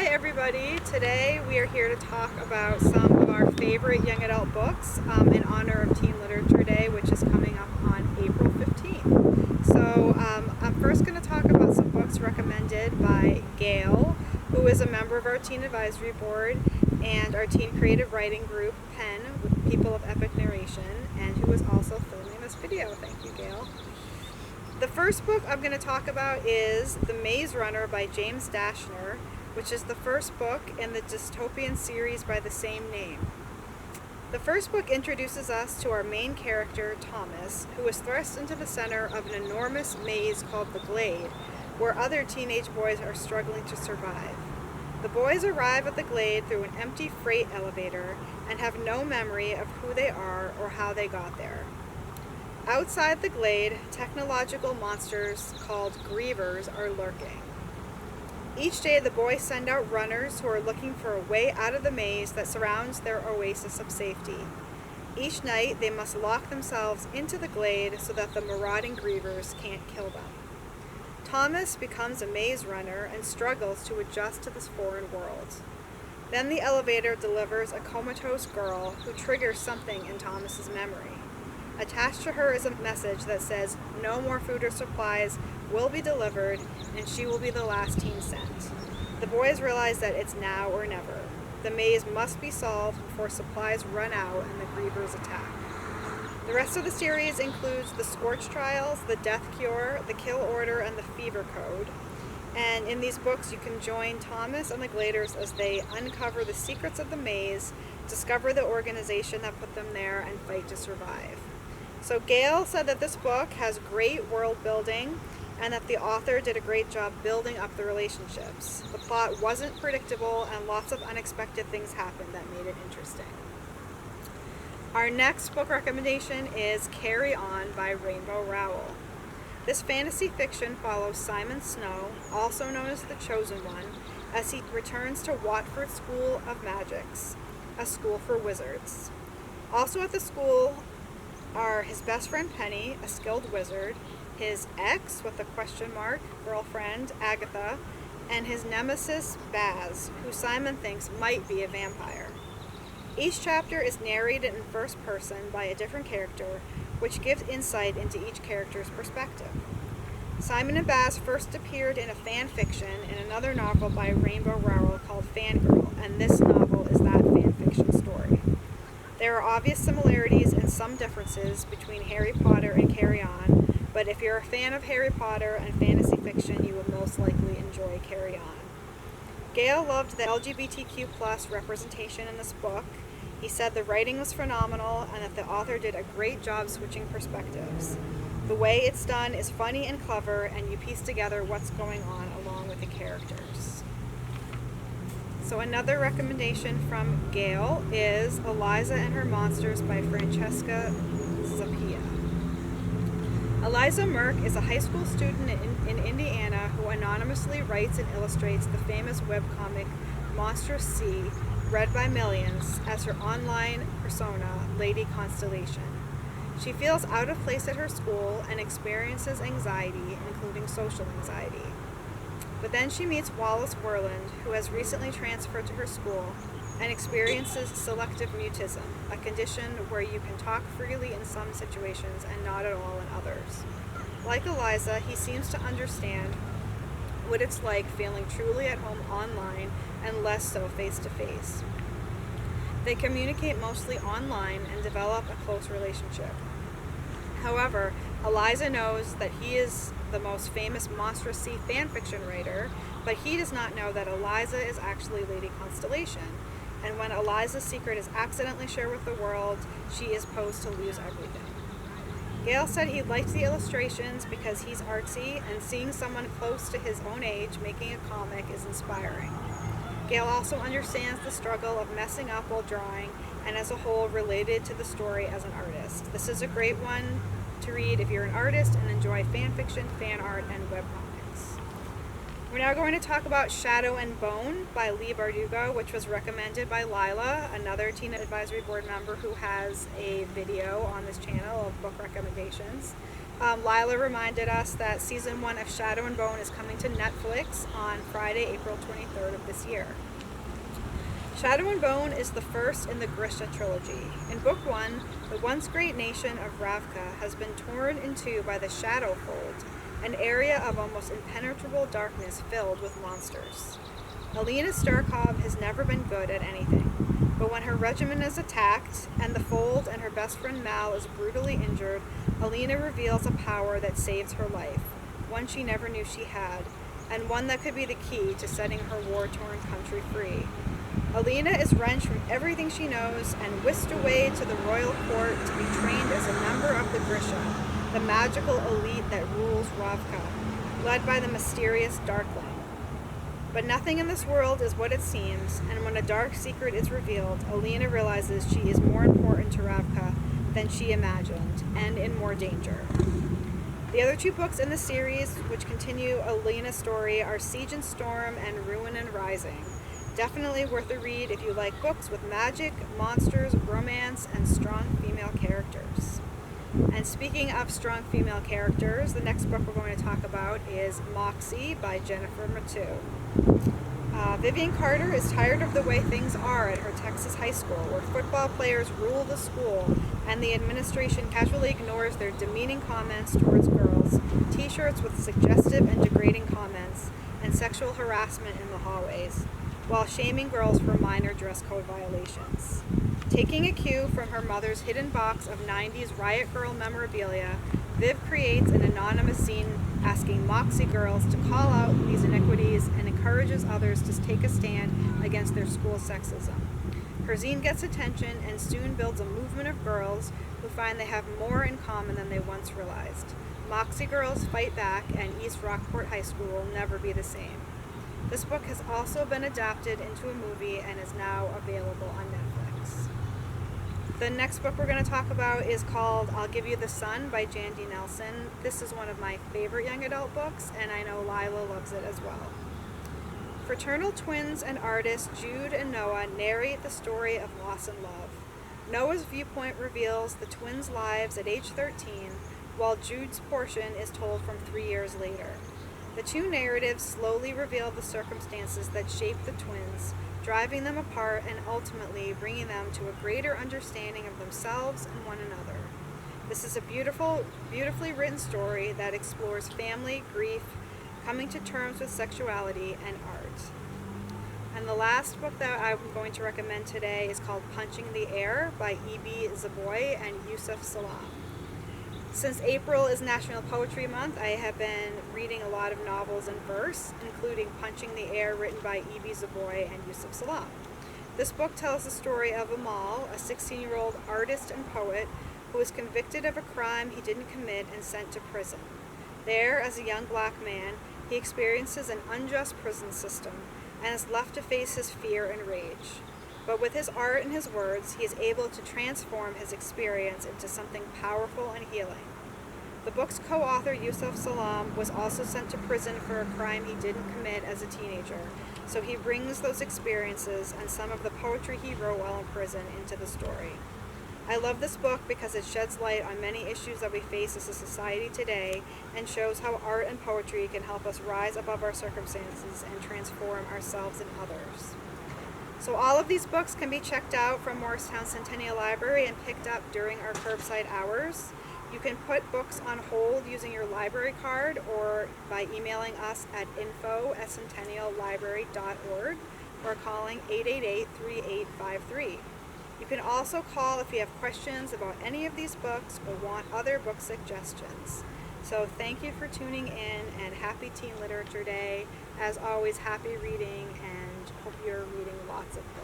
Hi everybody, today we are here to talk about some of our favorite young adult books in honor of Teen Literature Day, which is coming up on April 15th. So I'm first going to talk about some books recommended by Gail, who is a member of our Teen Advisory Board and our Teen Creative Writing Group, PEN, with People of Epic Narration, and who is also filming this video. Thank you, Gail. The first book I'm going to talk about is The Maze Runner by James Dashner, which is the first book in the dystopian series by the same name. The first book introduces us to our main character, Thomas, who is thrust into the center of an enormous maze called the Glade, where other teenage boys are struggling to survive. The boys arrive at the Glade through an empty freight elevator and have no memory of who they are or how they got there. Outside the Glade, technological monsters called Grievers are lurking. Each day, the boys send out runners who are looking for a way out of the maze that surrounds their oasis of safety. Each night, they must lock themselves into the Glade so that the marauding Grievers can't kill them. Thomas becomes a maze runner and struggles to adjust to this foreign world. Then the elevator delivers a comatose girl who triggers something in Thomas's memory. Attached to her is a message that says no more food or supplies will be delivered and she will be the last teen sent. The boys realize that it's now or never. The maze must be solved before supplies run out and the Grievers attack. The rest of the series includes the Scorch Trials, the Death Cure, the Kill Order, and the Fever Code. And in these books you can join Thomas and the Gladers as they uncover the secrets of the maze, discover the organization that put them there, and fight to survive. So Gail said that this book has great world building and that the author did a great job building up the relationships. The plot wasn't predictable and lots of unexpected things happened that made it interesting. Our next book recommendation is Carry On by Rainbow Rowell. This fantasy fiction follows Simon Snow, also known as the Chosen One, as he returns to Watford School of Magics, a school for wizards. Also at the school are his best friend Penny, a skilled wizard, his ex with a question mark girlfriend Agatha, and his nemesis Baz, who Simon thinks might be a vampire. Each chapter is narrated in first person by a different character, which gives insight into each character's perspective. Simon and Baz first appeared in a fan fiction in another novel by Rainbow Rowell called Fangirl, and this novel is that fan fiction story. There are obvious similarities and some differences between Harry Potter and Carry On, but if you're a fan of Harry Potter and fantasy fiction, you will most likely enjoy Carry On. Gail loved the LGBTQ+ representation in this book. He said the writing was phenomenal and that the author did a great job switching perspectives. The way it's done is funny and clever, and you piece together what's going on along with the characters. So another recommendation from Gail is Eliza and Her Monsters by Francesca Zappia. Eliza Merck is a high school student in Indiana who anonymously writes and illustrates the famous webcomic Monstrous Sea, read by millions, as her online persona, Lady Constellation. She feels out of place at her school and experiences anxiety, including social anxiety. But then she meets Wallace Werland, who has recently transferred to her school and experiences selective mutism, a condition where you can talk freely in some situations and not at all in others. Like Eliza, he seems to understand what it's like feeling truly at home online and less so face-to-face. They communicate mostly online and develop a close relationship. However, Eliza knows that he is the most famous Monstrous Sea fanfiction writer, but he does not know that Eliza is actually Lady Constellation, and when Eliza's secret is accidentally shared with the world, she is posed to lose everything. Gail said he liked the illustrations because he's artsy, and seeing someone close to his own age making a comic is inspiring. Gail also understands the struggle of messing up while drawing, and as a whole related to the story as an artist. This is a great one to read if you're an artist and enjoy fan fiction, fan art, and webcomics. We're now going to talk about Shadow and Bone by Leigh Bardugo, which was recommended by Lila, another Teen Advisory Board member who has a video on this channel of book recommendations. Lila reminded us that season 1 of Shadow and Bone is coming to Netflix on Friday, April 23rd of this year. Shadow and Bone is the first in the Grisha trilogy. In Book 1, the once great nation of Ravka has been torn in two by the Shadow Fold, an area of almost impenetrable darkness filled with monsters. Alina Starkov has never been good at anything, but when her regiment is attacked and the Fold and her best friend Mal is brutally injured, Alina reveals a power that saves her life, one she never knew she had, and one that could be the key to setting her war-torn country free. Alina is wrenched from everything she knows and whisked away to the royal court to be trained as a member of the Grisha, the magical elite that rules Ravka, led by the mysterious Darkling. But nothing in this world is what it seems, and when a dark secret is revealed, Alina realizes she is more important to Ravka than she imagined, and in more danger. The other two books in the series, which continue Alina's story, are Siege and Storm and Ruin and Rising. Definitely worth a read if you like books with magic, monsters, romance, and strong female characters. And speaking of strong female characters, the next book we're going to talk about is Moxie by Jennifer Mathieu. Vivian Carter is tired of the way things are at her Texas high school, where football players rule the school and the administration casually ignores their demeaning comments towards girls, t-shirts with suggestive and degrading comments, and sexual harassment in the hallways, while shaming girls for minor dress code violations. Taking a cue from her mother's hidden box of 90s Riot Girl memorabilia, Viv creates an anonymous zine asking Moxie girls to call out these inequities and encourages others to take a stand against their school sexism. Her zine gets attention and soon builds a movement of girls who find they have more in common than they once realized. Moxie girls fight back, and East Rockport High School will never be the same. This book has also been adapted into a movie and is now available on Netflix. The next book we're going to talk about is called I'll Give You the Sun by Jandy Nelson. This is one of my favorite young adult books, and I know Lila loves it as well. Fraternal twins and artists Jude and Noah narrate the story of loss and love. Noah's viewpoint reveals the twins' lives at age 13, while Jude's portion is told from 3 years later. The two narratives slowly reveal the circumstances that shaped the twins, driving them apart and ultimately bringing them to a greater understanding of themselves and one another. This is a beautifully written story that explores family, grief, coming to terms with sexuality, and art. And the last book that I'm going to recommend today is called Punching the Air by Ibi Zoboi and Yusuf Salaam. Since April is National Poetry Month, I have been reading a lot of novels in verse, including Punching the Air, written by Ibi Zoboi and Yusuf Salaam. This book tells the story of Amal, a 16-year-old artist and poet who was convicted of a crime he didn't commit and sent to prison. There, as a young black man, he experiences an unjust prison system and is left to face his fear and rage. But with his art and his words, he is able to transform his experience into something powerful and healing. The book's co-author, Yusuf Salaam, was also sent to prison for a crime he didn't commit as a teenager, so he brings those experiences and some of the poetry he wrote while in prison into the story. I love this book because it sheds light on many issues that we face as a society today and shows how art and poetry can help us rise above our circumstances and transform ourselves and others. So all of these books can be checked out from Morristown Centennial Library and picked up during our curbside hours. You can put books on hold using your library card or by emailing us at info@centenniallibrary.org or calling 888-3853. You can also call if you have questions about any of these books or want other book suggestions. So thank you for tuning in, and happy Teen Literature Day. As always, happy reading, and hope you're reading lots of books.